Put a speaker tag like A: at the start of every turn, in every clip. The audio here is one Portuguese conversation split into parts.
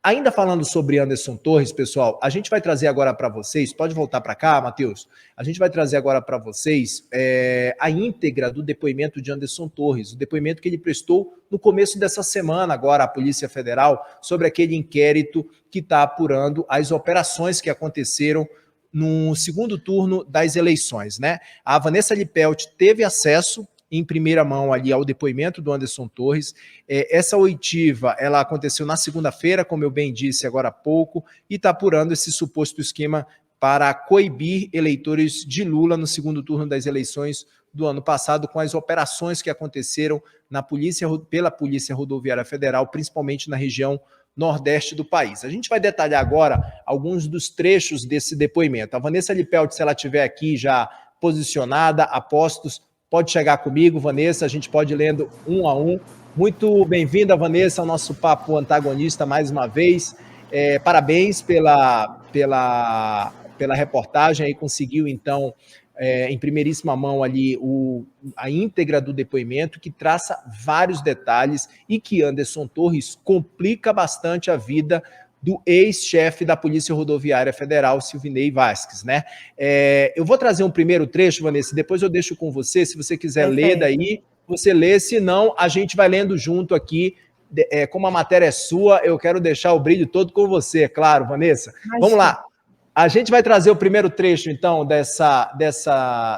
A: Ainda falando sobre Anderson Torres, pessoal, a gente vai trazer agora para vocês, pode voltar para cá, Matheus, a gente vai trazer agora para vocês a íntegra do depoimento de Anderson Torres, o depoimento que ele prestou no começo dessa semana agora à Polícia Federal sobre aquele inquérito que está apurando as operações que aconteceram no segundo turno das eleições, né? A Vanessa Lipelt teve acesso em primeira mão ali ao depoimento do Anderson Torres. Essa oitiva, ela aconteceu na segunda-feira, como eu bem disse agora há pouco, e está apurando esse suposto esquema para coibir eleitores de Lula no segundo turno das eleições do ano passado, com as operações que aconteceram pela Polícia Rodoviária Federal, principalmente na região nordeste do país. A gente vai detalhar agora alguns dos trechos desse depoimento. A Vanessa Lipelt, se ela estiver aqui já posicionada, a postos, pode chegar comigo, Vanessa, a gente pode ir lendo um a um. Muito bem-vinda, Vanessa, ao nosso Papo Antagonista mais uma vez. Parabéns pela reportagem, aí conseguiu, então, em primeiríssima mão ali a íntegra do depoimento, que traça vários detalhes e que Anderson Torres complica bastante a vida do ex-chefe da Polícia Rodoviária Federal, Silvinei Vasquez, né? Eu vou trazer um primeiro trecho, Vanessa, depois eu deixo com você, se você quiser ler daí, você lê, senão a gente vai lendo junto aqui, como a matéria é sua, eu quero deixar o brilho todo com você, é claro, Vanessa. Vamos lá. A gente vai trazer o primeiro trecho, então,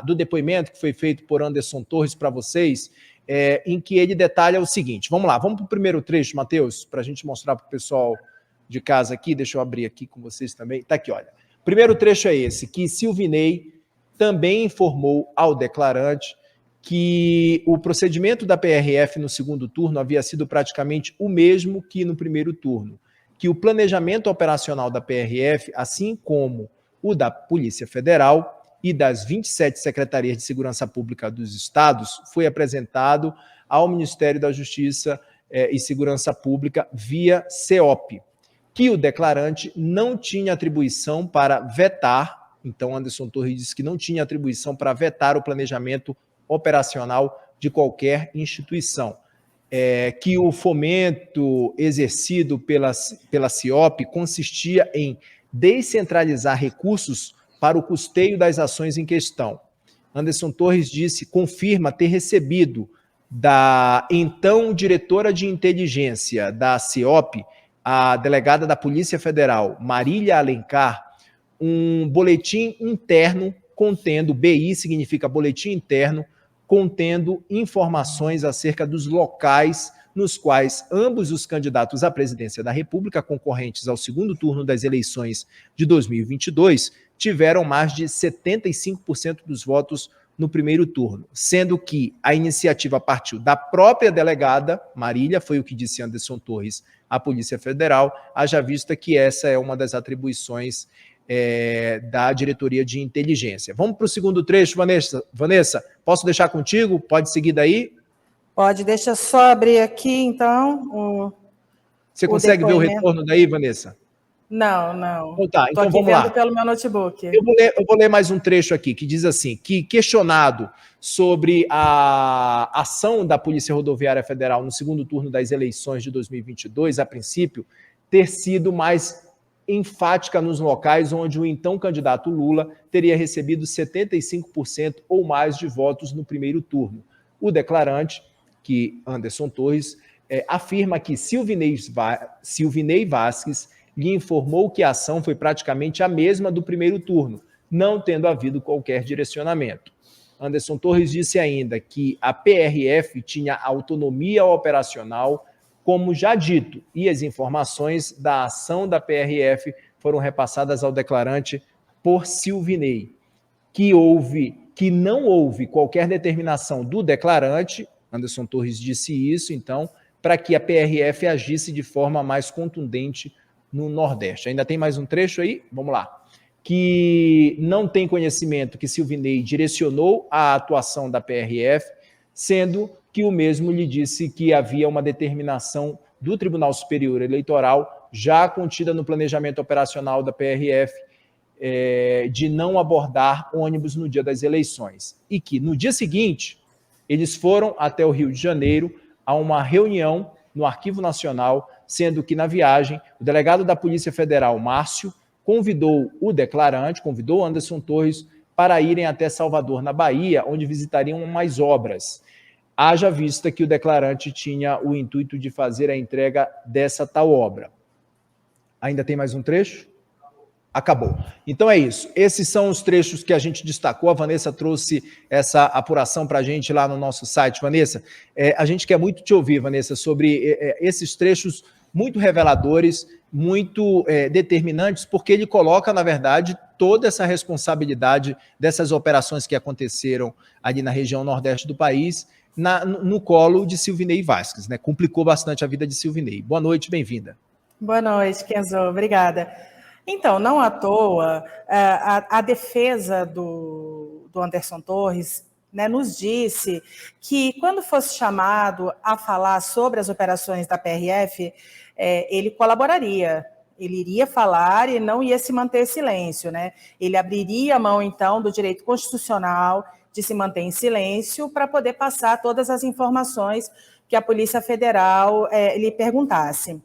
A: do depoimento que foi feito por Anderson Torres para vocês, em que ele detalha o seguinte. Vamos lá, vamos para o primeiro trecho, Matheus, para a gente mostrar para o pessoal de casa aqui, deixa eu abrir aqui com vocês também. Tá aqui, olha. O primeiro trecho é esse, que Silvinei também informou ao declarante que o procedimento da PRF no segundo turno havia sido praticamente o mesmo que no primeiro turno, que o planejamento operacional da PRF, assim como o da Polícia Federal e das 27 secretarias de segurança pública dos estados, foi apresentado ao Ministério da Justiça e Segurança Pública via CEOP, que o declarante não tinha atribuição para vetar, então Anderson Torres disse que não tinha atribuição para vetar o planejamento operacional de qualquer instituição, que o fomento exercido pela CIOP consistia em descentralizar recursos para o custeio das ações em questão. Anderson Torres confirma ter recebido da então diretora de inteligência da CIOP, a delegada da Polícia Federal, Marília Alencar, um boletim interno contendo, BI significa boletim interno, contendo informações acerca dos locais nos quais ambos os candidatos à presidência da República, concorrentes ao segundo turno das eleições de 2022, tiveram mais de 75% dos votos no primeiro turno, sendo que a iniciativa partiu da própria delegada, Marília, foi o que disse Anderson Torres à Polícia Federal, haja vista que essa é uma das atribuições da diretoria de inteligência. Vamos para o segundo trecho, Vanessa. Vanessa, posso deixar contigo? Pode seguir daí?
B: Pode, deixa eu só abrir aqui, então.
A: Você consegue ver o retorno daí, Vanessa?
B: Não, não.
A: Então tá, então vamos lá.
B: Pelo meu notebook.
A: Eu vou ler mais um trecho aqui, que diz assim, que questionado sobre a ação da Polícia Rodoviária Federal no segundo turno das eleições de 2022, a princípio, ter sido mais enfática nos locais onde o então candidato Lula teria recebido 75% ou mais de votos no primeiro turno. O declarante, que Anderson Torres, afirma que Silvinei Vasquez lhe informou que a ação foi praticamente a mesma do primeiro turno, não tendo havido qualquer direcionamento. Anderson Torres disse ainda que a PRF tinha autonomia operacional, como já dito, e as informações da ação da PRF foram repassadas ao declarante por Silvinei, que não houve qualquer determinação do declarante, Anderson Torres disse isso, então, para que a PRF agisse de forma mais contundente no Nordeste. Ainda tem mais um trecho aí? Vamos lá. Que não tem conhecimento que Silvinei direcionou a atuação da PRF, sendo que o mesmo lhe disse que havia uma determinação do Tribunal Superior Eleitoral, já contida no planejamento operacional da PRF, de não abordar ônibus no dia das eleições. E que, no dia seguinte, eles foram até o Rio de Janeiro a uma reunião no Arquivo Nacional, sendo que na viagem o delegado da Polícia Federal, Márcio, convidou o declarante, convidou Anderson Torres para irem até Salvador, na Bahia, onde visitariam mais obras. Haja vista que o declarante tinha o intuito de fazer a entrega dessa tal obra. Ainda tem mais um trecho? Acabou. Então é isso. Esses são os trechos que a gente destacou. A Vanessa trouxe essa apuração para a gente lá no nosso site. Vanessa, a gente quer muito te ouvir, Vanessa, sobre esses trechos muito reveladores, muito determinantes, porque ele coloca, na verdade, toda essa responsabilidade dessas operações que aconteceram ali na região nordeste do país, no colo de Silvinei Vasquez, né? Complicou bastante a vida de Silvinei. Boa noite, bem-vinda.
B: Boa noite, Kenzo, obrigada. Então, não à toa, a defesa do Anderson Torres, né, nos disse que quando fosse chamado a falar sobre as operações da PRF, ele colaboraria, ele iria falar e não ia se manter silêncio, né? Ele abriria a mão, então, do direito constitucional de se manter em silêncio para poder passar todas as informações que a Polícia Federal lhe perguntasse.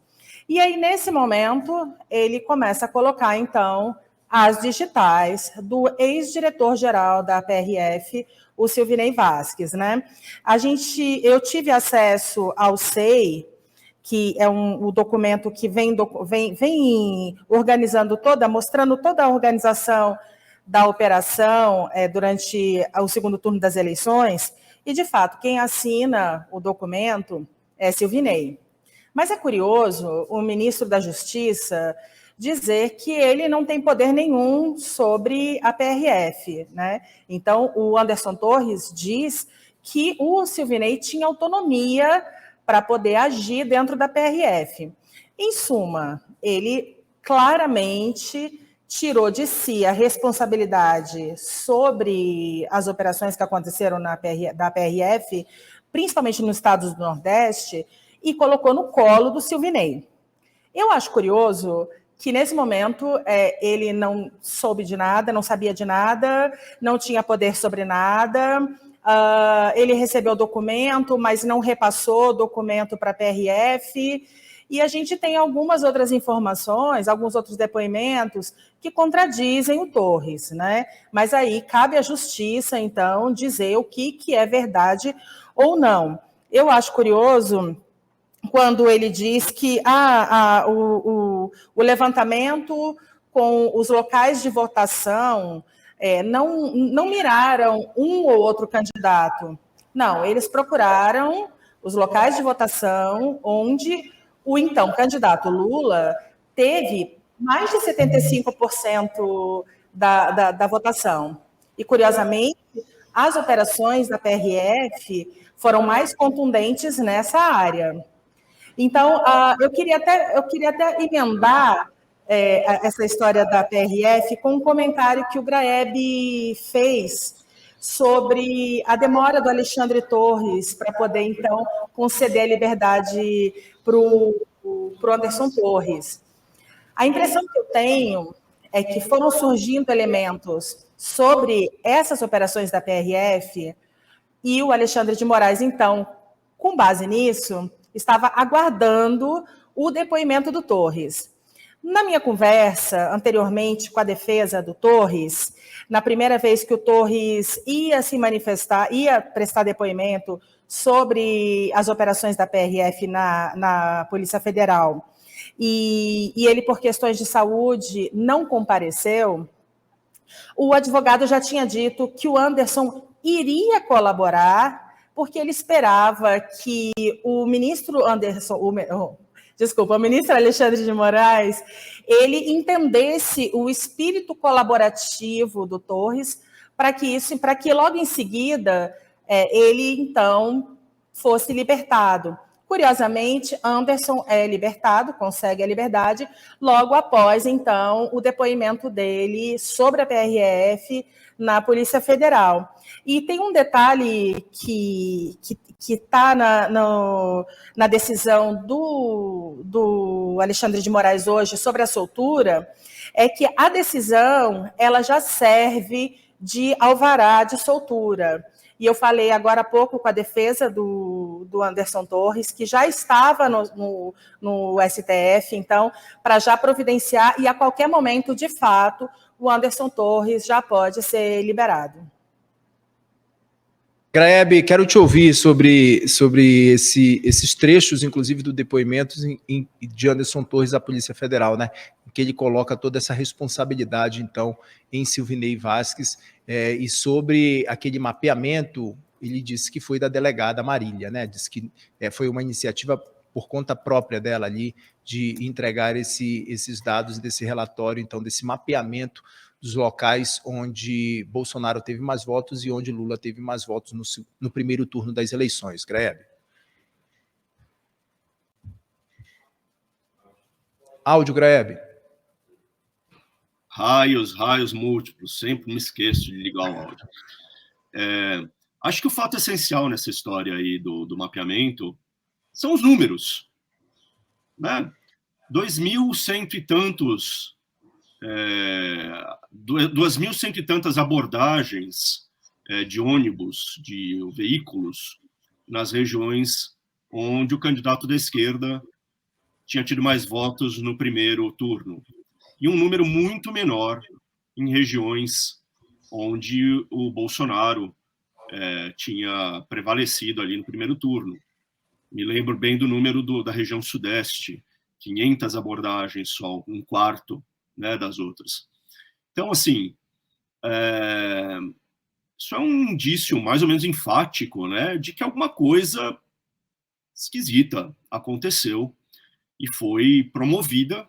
B: E aí, nesse momento, ele começa a colocar, então, as digitais do ex-diretor-geral da PRF, o Silvinei Vasquez, né? Eu tive acesso ao SEI, que é o documento que vem organizando mostrando toda a organização da operação durante o segundo turno das eleições, e, de fato, quem assina o documento é Silvinei. Mas é curioso o ministro da Justiça dizer que ele não tem poder nenhum sobre a PRF, né? Então, o Anderson Torres diz que o Silvinei tinha autonomia para poder agir dentro da PRF. Em suma, ele claramente tirou de si a responsabilidade sobre as operações que aconteceram da PRF, principalmente nos estados do Nordeste, e colocou no colo do Silvinei. Eu acho curioso que, nesse momento, ele não soube de nada, não sabia de nada, não tinha poder sobre nada, ele recebeu o documento, mas não repassou o documento para a PRF, e a gente tem algumas outras informações, alguns outros depoimentos que contradizem o Torres, né? Mas aí cabe à Justiça, então, dizer o que é verdade ou não. Eu acho curioso quando ele diz que o levantamento com os locais de votação não miraram um ou outro candidato. Não, eles procuraram os locais de votação onde o então candidato Lula teve mais de 75% da votação. E, curiosamente, as operações da PRF foram mais contundentes nessa área. Então, eu queria até emendar essa história da PRF com um comentário que o Graeb fez sobre a demora do Alexandre Torres para poder, então, conceder a liberdade para o Anderson Torres. A impressão que eu tenho é que foram surgindo elementos sobre essas operações da PRF e o Alexandre de Moraes, então, com base nisso, estava aguardando o depoimento do Torres. Na minha conversa anteriormente com a defesa do Torres, na primeira vez que o Torres ia se manifestar, ia prestar depoimento sobre as operações da PRF na Polícia Federal, e ele, por questões de saúde, não compareceu, o advogado já tinha dito que o Anderson iria colaborar, porque ele esperava que o ministro o ministro Alexandre de Moraes, ele entendesse o espírito colaborativo do Torres, para que logo em seguida ele, então, fosse libertado. Curiosamente, Anderson é libertado, consegue a liberdade, logo após, então, o depoimento dele sobre a PRF na Polícia Federal. E tem um detalhe que está na decisão do Alexandre de Moraes hoje sobre a soltura, é que a decisão ela já serve de alvará de soltura. E eu falei agora há pouco com a defesa do Anderson Torres, que já estava no STF, então, para já providenciar, e a qualquer momento, de fato, o Anderson Torres já pode ser liberado.
A: Graeb, quero te ouvir sobre esses trechos, inclusive do depoimento de Anderson Torres à Polícia Federal, né? Em que ele coloca toda essa responsabilidade, então, em Silvinei Vasquez, e sobre aquele mapeamento, ele disse que foi da delegada Marília, né? Disse que foi uma iniciativa por conta própria dela ali, de entregar esses dados desse relatório, então, desse mapeamento dos locais onde Bolsonaro teve mais votos e onde Lula teve mais votos no primeiro turno das eleições. Graeb. Áudio, Graeb.
C: Raios múltiplos, sempre me esqueço de ligar o áudio. Acho que o fato essencial nessa história aí do mapeamento são os números, né? 2.100 e tantos 2.100 e tantas abordagens de ônibus, de veículos, nas regiões onde o candidato da esquerda tinha tido mais votos no primeiro turno. E um número muito menor em regiões onde o Bolsonaro tinha prevalecido ali no primeiro turno. Me lembro bem do número da região sudeste, 500 abordagens só, um quarto, né, das outras. Então, assim, isso é um indício mais ou menos enfático, né, de que alguma coisa esquisita aconteceu e foi promovida,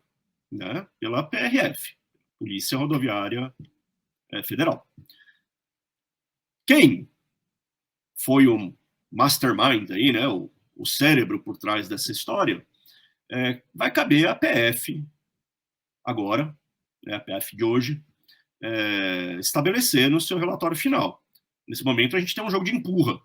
C: né, pela PRF, Polícia Rodoviária Federal. Quem foi o mastermind aí, né, o cérebro por trás dessa história, vai caber à PF agora, né, a PF de hoje, estabelecer no seu relatório final. Nesse momento, a gente tem um jogo de empurra.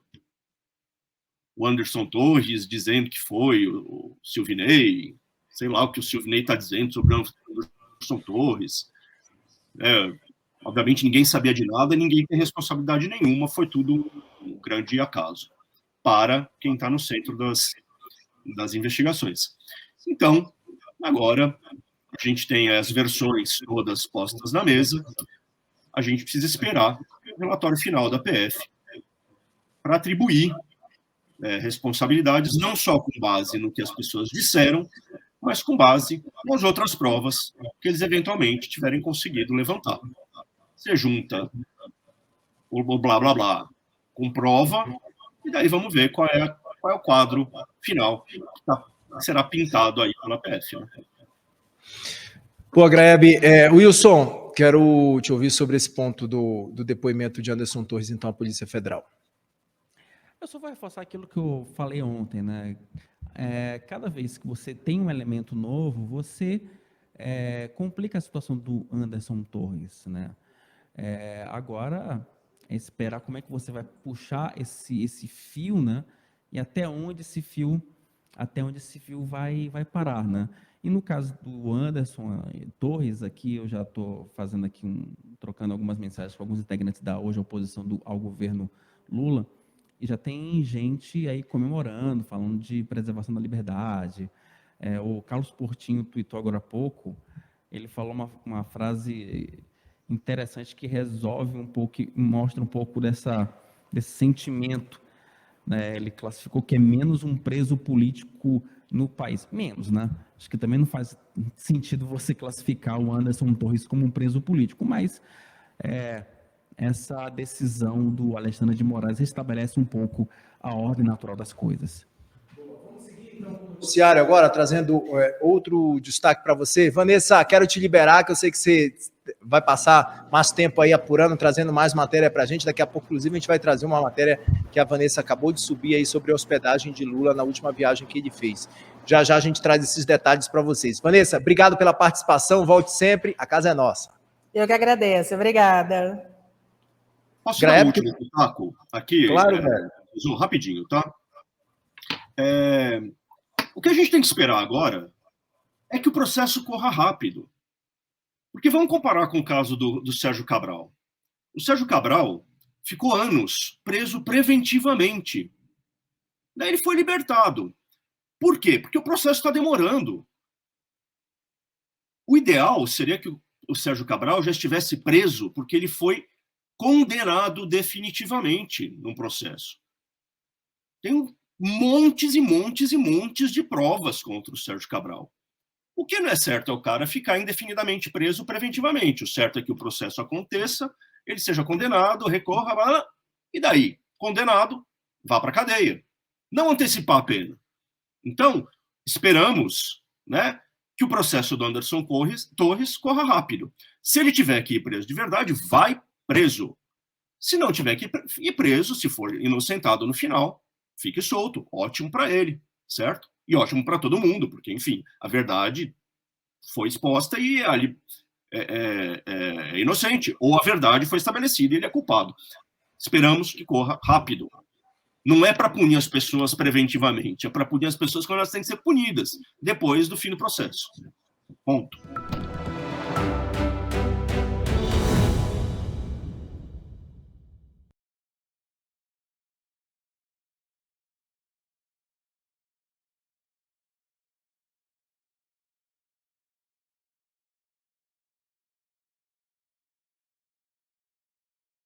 C: O Anderson Torres dizendo que foi o Silvinei, sei lá o que o Silvinei está dizendo sobre o Anderson Torres. Obviamente, ninguém sabia de nada, ninguém tem responsabilidade nenhuma, foi tudo um grande acaso para quem está no centro das investigações. Então, agora, a gente tem as versões todas postas na mesa, a gente precisa esperar o relatório final da PF para atribuir responsabilidades, não só com base no que as pessoas disseram, mas com base nas outras provas que eles eventualmente tiverem conseguido levantar. Você junta o blá, blá, blá com prova, e daí vamos ver qual é o quadro final que será pintado aí pela PF, né?
A: Pô, Graeb, Wilson, quero te ouvir sobre esse ponto do depoimento de Anderson Torres, então, à Polícia Federal.
D: Eu só vou reforçar aquilo que eu falei ontem, né? Cada vez que você tem um elemento novo, você complica a situação do Anderson Torres, né? Agora, esperar como é que você vai puxar esse fio, né? E até onde esse fio vai parar, né? E no caso do Anderson Torres, aqui eu já estou fazendo aqui trocando algumas mensagens com alguns integrantes da hoje oposição ao governo Lula, e já tem gente aí comemorando, falando de preservação da liberdade. O Carlos Portinho tweetou agora há pouco, ele falou uma frase interessante que resolve um pouco, mostra um pouco desse sentimento, né? Ele classificou que é menos um preso político no país. Menos, né? Acho que também não faz sentido você classificar o Anderson Torres como um preso político, mas essa decisão do Alexandre de Moraes restabelece um pouco a ordem natural das coisas.
A: Vamos seguir, então, com o noticiário agora, trazendo outro destaque para você. Vanessa, quero te liberar, que eu sei que você vai passar mais tempo aí apurando, trazendo mais matéria para a gente. Daqui a pouco, inclusive, a gente vai trazer uma matéria que a Vanessa acabou de subir aí sobre a hospedagem de Lula na última viagem que ele fez. Já a gente traz esses detalhes para vocês. Vanessa, obrigado pela participação, volte sempre, a casa é nossa.
B: Eu que agradeço, obrigada.
C: Posso dar o último pitaco aqui?
A: Claro,
C: rapidinho, tá? O que a gente tem que esperar agora é que o processo corra rápido. Porque vamos comparar com o caso do Sérgio Cabral. O Sérgio Cabral ficou anos preso preventivamente. Daí ele foi libertado. Por quê? Porque o processo está demorando. O ideal seria que o Sérgio Cabral já estivesse preso, porque ele foi condenado definitivamente num processo. Tem montes e montes e montes de provas contra o Sérgio Cabral. O que não é certo é o cara ficar indefinidamente preso preventivamente. O certo é que o processo aconteça, ele seja condenado, recorra, e daí? Condenado, vá para a cadeia. Não antecipar a pena. Então, esperamos, né, que o processo do Anderson Torres corra rápido. Se ele tiver que ir preso de verdade, vai preso. Se não tiver que ir preso, se for inocentado no final, fique solto. Ótimo para ele, certo? E ótimo para todo mundo, porque, enfim, a verdade foi exposta e ele é inocente. Ou a verdade foi estabelecida e ele é culpado. Esperamos que corra rápido. Não é para punir as pessoas preventivamente, é para punir as pessoas quando elas têm que ser punidas, depois do fim do processo. Ponto.